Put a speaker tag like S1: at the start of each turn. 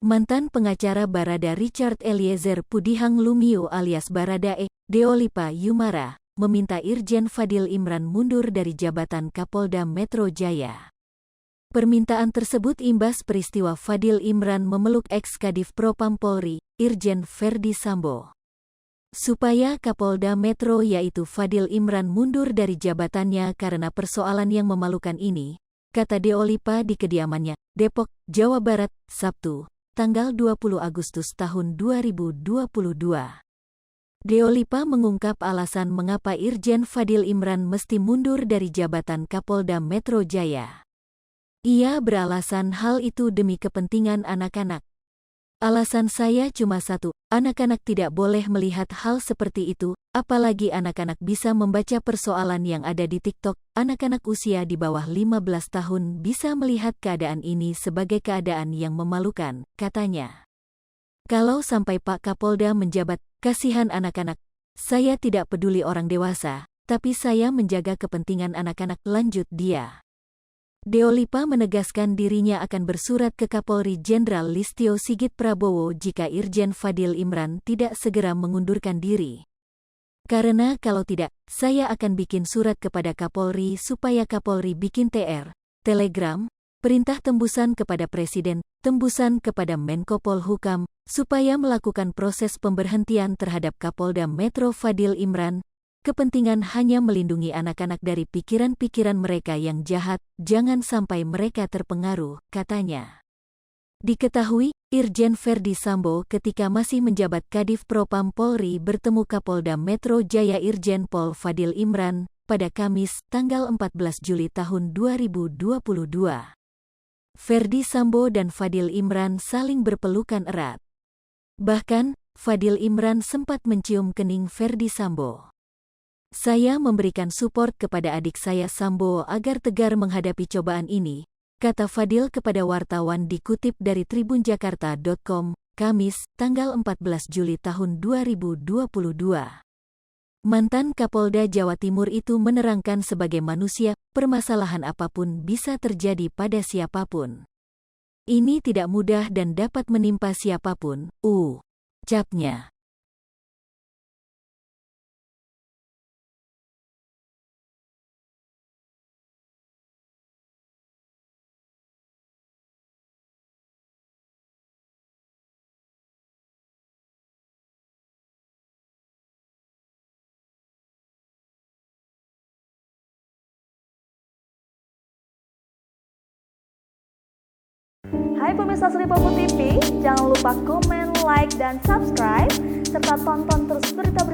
S1: Mantan pengacara Barada Richard Eliezer Pudihang Lumiu alias Baradae, Deolipa Yumara, meminta Irjen Fadil Imran mundur dari jabatan Kapolda Metro Jaya. Permintaan tersebut imbas peristiwa Fadil Imran memeluk ex-Kadif Propam Polri, Irjen Verdi Sambo. Supaya Kapolda Metro yaitu Fadil Imran mundur dari jabatannya karena persoalan yang memalukan ini, kata Deolipa di kediamannya, Depok, Jawa Barat, Sabtu, tanggal 20 Agustus tahun 2022. Deolipa mengungkap alasan mengapa Irjen Fadil Imran mesti mundur dari jabatan Kapolda Metro Jaya. Ia beralasan hal itu demi kepentingan anak-anak. Alasan saya cuma satu, anak-anak tidak boleh melihat hal seperti itu, apalagi anak-anak bisa membaca persoalan yang ada di TikTok. Anak-anak usia di bawah 15 tahun bisa melihat keadaan ini sebagai keadaan yang memalukan, katanya. Kalau sampai Pak Kapolda menjabat, kasihan anak-anak. Saya tidak peduli orang dewasa, tapi saya menjaga kepentingan anak-anak, lanjut dia. Deolipa menegaskan dirinya akan bersurat ke Kapolri Jenderal Listio Sigit Prabowo jika Irjen Fadil Imran tidak segera mengundurkan diri. Karena kalau tidak, saya akan bikin surat kepada Kapolri supaya Kapolri bikin TR, telegram, perintah tembusan kepada Presiden, tembusan kepada Menko Polhukam, supaya melakukan proses pemberhentian terhadap Kapolda Metro Fadil Imran. Kepentingan hanya melindungi anak-anak dari pikiran-pikiran mereka yang jahat, jangan sampai mereka terpengaruh, katanya. Diketahui, Irjen Verdi Sambo ketika masih menjabat Kadif Propam Polri bertemu Kapolda Metro Jaya Irjen Pol Fadil Imran pada Kamis, tanggal 14 Juli tahun 2022. Verdi Sambo dan Fadil Imran saling berpelukan erat. Bahkan, Fadil Imran sempat mencium kening Verdi Sambo. Saya memberikan support kepada adik saya Sambo agar tegar menghadapi cobaan ini, kata Fadil kepada wartawan dikutip dari tribunjakarta.com, Kamis, tanggal 14 Juli tahun 2022. Mantan Kapolda Jawa Timur itu menerangkan sebagai manusia, permasalahan apapun bisa terjadi pada siapapun. Ini tidak mudah dan dapat menimpa siapapun, ucapnya.
S2: Hai pemirsa Sri Popo TV, jangan lupa komen, like, dan subscribe, serta tonton terus berita